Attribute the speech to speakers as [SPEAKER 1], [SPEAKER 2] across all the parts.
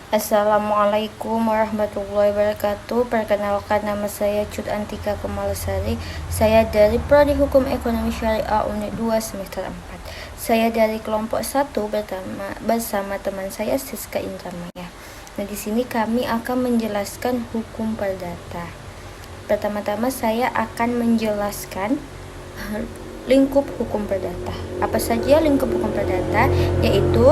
[SPEAKER 1] Assalamualaikum warahmatullahi wabarakatuh. Perkenalkan, nama saya Cut Antika Kemalasari. Saya dari Prodi Hukum Ekonomi Syariah Unit 2 semester 4. Saya dari kelompok 1 bersama teman saya Siska Indramaya. Nah, di sini kami akan menjelaskan hukum perdata. Pertama-tama saya akan menjelaskan lingkup hukum perdata. Apa saja lingkup hukum perdata? Yaitu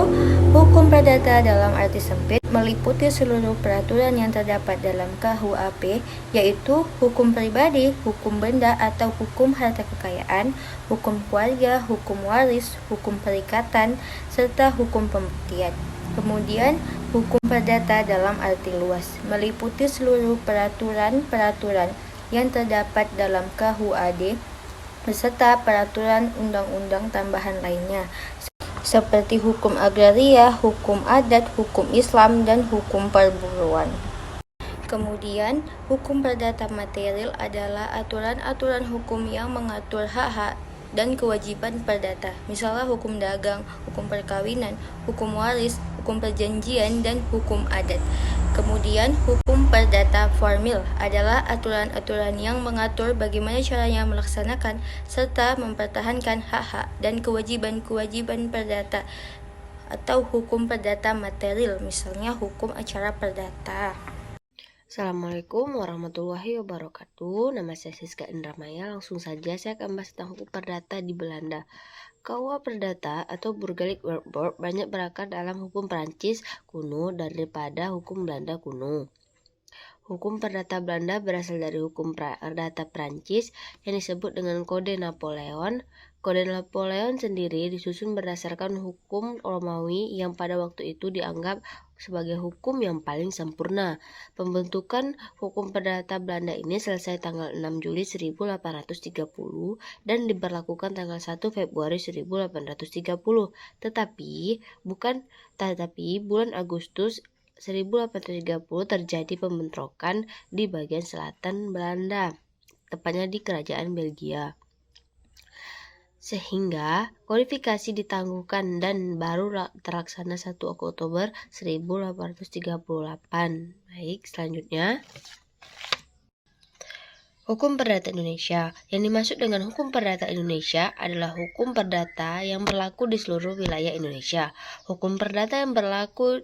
[SPEAKER 1] hukum perdata dalam arti sempit meliputi seluruh peraturan yang terdapat dalam KUHP, yaitu hukum pribadi, hukum benda atau hukum harta kekayaan, hukum keluarga, hukum waris, hukum perikatan, serta hukum pembuktian. Kemudian, hukum perdata dalam arti luas meliputi seluruh peraturan-peraturan yang terdapat dalam KUHD beserta peraturan undang-undang tambahan lainnya seperti hukum agraria, hukum adat, hukum Islam, dan hukum perburuan. Kemudian, hukum perdata material adalah aturan-aturan hukum yang mengatur hak-hak dan kewajiban perdata, misalnya hukum dagang, hukum perkawinan, hukum waris, hukum perjanjian, dan hukum adat. Kemudian, hukum perdata formil adalah aturan-aturan yang mengatur bagaimana caranya melaksanakan serta mempertahankan hak-hak dan kewajiban-kewajiban perdata, atau hukum perdata material, misalnya hukum acara perdata.
[SPEAKER 2] Assalamualaikum warahmatullahi wabarakatuh. Nama saya Siska Indramaya. Langsung saja saya akan bahas tentang hukum perdata di Belanda. KUA Perdata atau Burgerlijk Wetboek banyak berakar dalam hukum Prancis kuno daripada hukum Belanda kuno. Hukum perdata Belanda berasal dari hukum perdata Prancis yang disebut dengan Kode Napoleon. Kode Napoleon sendiri disusun berdasarkan hukum Romawi yang pada waktu itu dianggap sebagai hukum yang paling sempurna. Pembentukan hukum perdata Belanda ini selesai tanggal 6 Juli 1830 dan diberlakukan tanggal 1 Februari 1830. Tetapi bulan Agustus 1830 terjadi pembentrokan di bagian selatan Belanda, tepatnya di kerajaan Belgia, sehingga kodifikasi ditangguhkan dan baru terlaksana 1 Oktober 1838. Baik, selanjutnya Hukum Perdata Indonesia. Yang dimaksud dengan Hukum Perdata Indonesia adalah hukum perdata yang berlaku di seluruh wilayah Indonesia. Hukum perdata yang berlaku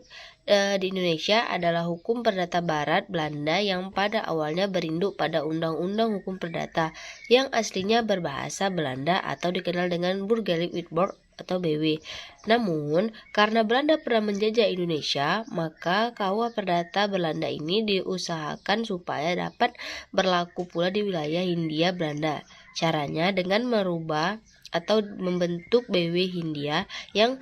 [SPEAKER 2] di Indonesia adalah hukum perdata Barat Belanda yang pada awalnya berinduk pada Undang-Undang Hukum Perdata yang aslinya berbahasa Belanda atau dikenal dengan Burgerlijk Wetboek atau BW. Namun, karena Belanda pernah menjajah Indonesia, maka KUA Perdata Belanda ini diusahakan supaya dapat berlaku pula di wilayah Hindia Belanda. Caranya dengan merubah atau membentuk BW Hindia yang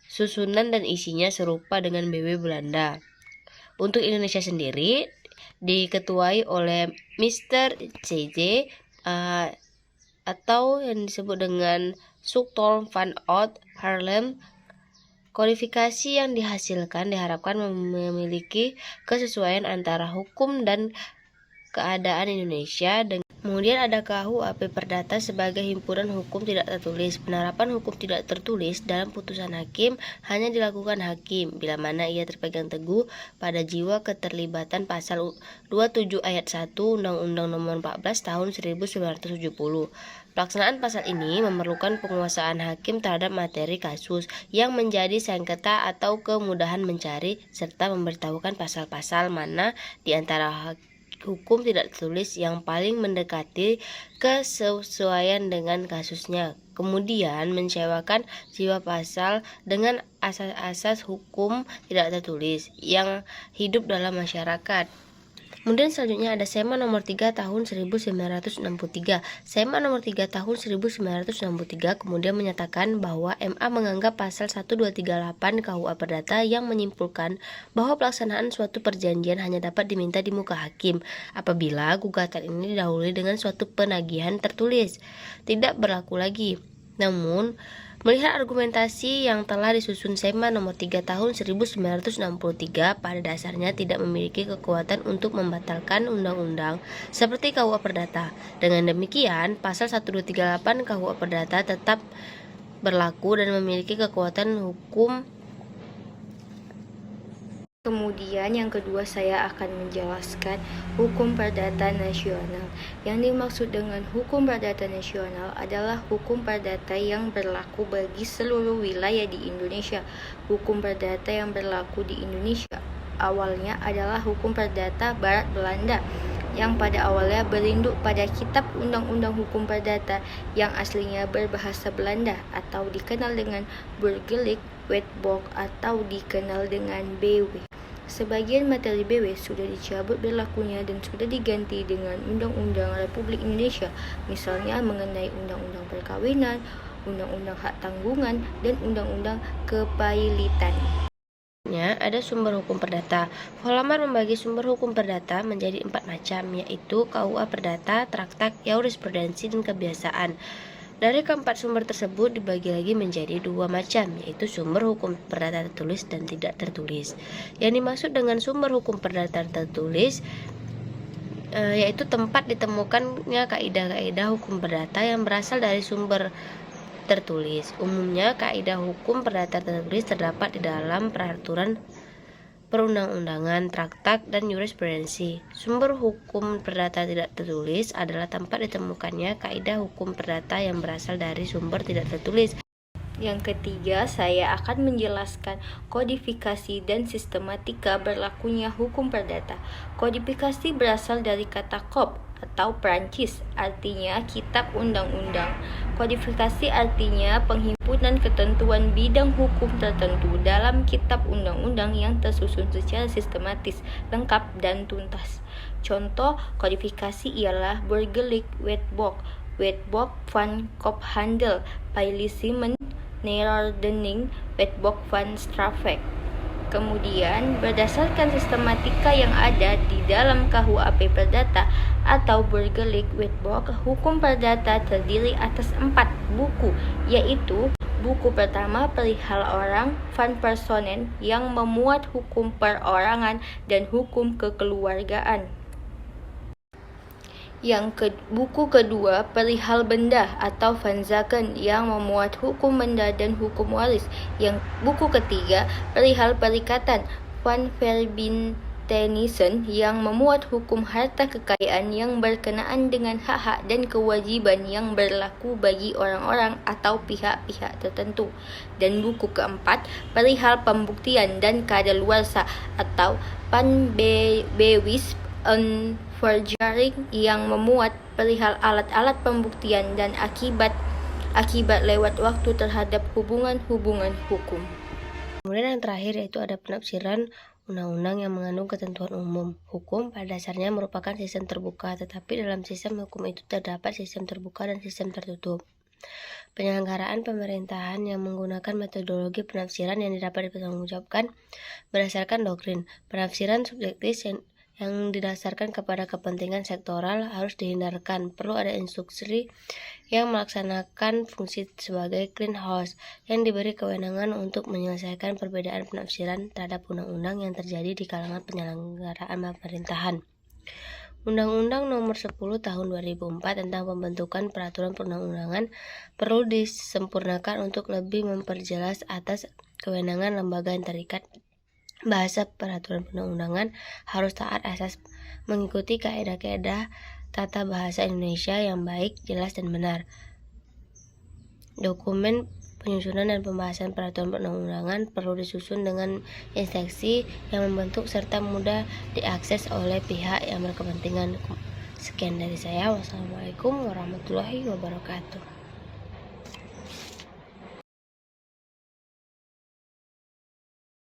[SPEAKER 2] susunan dan isinya serupa dengan BW Belanda. Untuk Indonesia sendiri diketuai oleh Mr. CJ atau yang disebut dengan Sultan van Oud Haarlem. Kodifikasi yang dihasilkan diharapkan memiliki kesesuaian antara hukum dan keadaan Indonesia. Kemudian ada KUHP Perdata sebagai himpunan hukum tidak tertulis. Penerapan hukum tidak tertulis dalam putusan hakim hanya dilakukan hakim bila mana ia terpegang teguh pada jiwa keterlibatan pasal 27 ayat 1 Undang-Undang Nomor 14 Tahun 1970. Pelaksanaan pasal ini memerlukan penguasaan hakim terhadap materi kasus yang menjadi sengketa atau kemudahan mencari serta memberitahukan pasal-pasal mana di antara hukum tidak tertulis yang paling mendekati kesesuaian dengan kasusnya. Kemudian menyesuaikan jiwa pasal dengan asas-asas hukum tidak tertulis yang hidup dalam masyarakat. Kemudian selanjutnya ada SEMA nomor 3 tahun 1963. SEMA nomor 3 tahun 1963 kemudian menyatakan bahwa MA menganggap pasal 1238 KUA Perdata yang menyimpulkan bahwa pelaksanaan suatu perjanjian hanya dapat diminta di muka hakim apabila gugatan ini didahului dengan suatu penagihan tertulis, tidak berlaku lagi. Namun, melihat argumentasi yang telah disusun SEMA nomor 3 tahun 1963 pada dasarnya tidak memiliki kekuatan untuk membatalkan undang-undang seperti KUA Perdata. Dengan demikian, pasal 1238 KUA Perdata tetap berlaku dan memiliki kekuatan hukum
[SPEAKER 1] Kemudian yang kedua saya akan menjelaskan hukum perdata nasional. Yang dimaksud dengan hukum perdata nasional adalah hukum perdata yang berlaku bagi seluruh wilayah di Indonesia. Hukum perdata yang berlaku di Indonesia awalnya adalah hukum perdata Barat Belanda yang pada awalnya berinduk pada Kitab Undang-Undang Hukum Perdata yang aslinya berbahasa Belanda atau dikenal dengan Burgerlijk Wetboek atau dikenal dengan BW. Sebagian materi BW sudah dicabut berlakunya dan sudah diganti dengan Undang-Undang Republik Indonesia, misalnya mengenai Undang-Undang Perkawinan, Undang-Undang Hak Tanggungan, dan Undang-Undang Kepailitan.
[SPEAKER 2] Ada sumber hukum perdata. Vollmer membagi sumber hukum perdata menjadi 4 macam, yaitu KUA Perdata, Traktat, Jurisprudensi, dan Kebiasaan. Dari keempat sumber tersebut dibagi lagi menjadi 2 macam, yaitu sumber hukum perdata tertulis dan tidak tertulis. Yang dimaksud dengan sumber hukum perdata tertulis yaitu tempat ditemukannya kaidah-kaidah hukum perdata yang berasal dari sumber tertulis. Umumnya kaidah hukum perdata tertulis terdapat di dalam peraturan perundang-undangan, traktat, dan jurisprudensi. Sumber hukum perdata tidak tertulis adalah tempat ditemukannya kaidah hukum perdata yang berasal dari sumber tidak tertulis.
[SPEAKER 1] Yang ketiga, saya akan menjelaskan kodifikasi dan sistematika berlakunya hukum perdata. Kodifikasi berasal dari kata kop atau Prancis, artinya kitab undang-undang. Kodifikasi artinya penghimpunan ketentuan bidang hukum tertentu dalam kitab undang-undang yang tersusun secara sistematis, lengkap, dan tuntas. Contoh kodifikasi ialah Burgerlijk Wetboek, Wetboek van Koophandel, Faillissement, Nederordening, Wetboek van Strafrecht. Kemudian, berdasarkan sistematika yang ada di dalam KUHP Perdata atau Burgerlijk Wetboek, hukum perdata terdiri atas 4 buku, yaitu buku pertama perihal orang van personen yang memuat hukum perorangan dan hukum kekeluargaan. Buku kedua perihal benda atau van zaken yang memuat hukum benda dan hukum waris. Buku ketiga perihal perikatan van verbintenissen yang memuat hukum harta kekayaan yang berkenaan dengan hak-hak dan kewajiban yang berlaku bagi orang-orang atau pihak-pihak tertentu. Dan buku keempat perihal pembuktian dan kadaluarsa atau van bewijs en verjaring yang memuat perihal alat-alat pembuktian dan akibat lewat waktu terhadap hubungan-hubungan hukum.
[SPEAKER 2] Kemudian yang terakhir yaitu ada penafsiran undang-undang yang mengandung ketentuan umum. Hukum pada dasarnya merupakan sistem terbuka, tetapi dalam sistem hukum itu terdapat sistem terbuka dan sistem tertutup. Penyelenggaraan pemerintahan yang menggunakan metodologi penafsiran yang dapat dipertanggungjawabkan berdasarkan doktrin. Penafsiran subjektif yang didasarkan kepada kepentingan sektoral harus dihindarkan. Perlu ada instruksi yang melaksanakan fungsi sebagai clean house yang diberi kewenangan untuk menyelesaikan perbedaan penafsiran terhadap undang-undang yang terjadi di kalangan penyelenggaraan pemerintahan. Undang-Undang Nomor 10 Tahun 2004 tentang pembentukan peraturan perundang-undangan perlu disempurnakan untuk lebih memperjelas atas kewenangan lembaga yang terikat. Bahasa peraturan perundang-undangan harus taat asas mengikuti kaidah-kaidah tata bahasa Indonesia yang baik, jelas, dan benar. Dokumen penyusunan dan pembahasan peraturan perundang-undangan perlu disusun dengan instruksi yang membentuk serta mudah diakses oleh pihak yang berkepentingan. Sekian dari saya. Wassalamualaikum warahmatullahi wabarakatuh.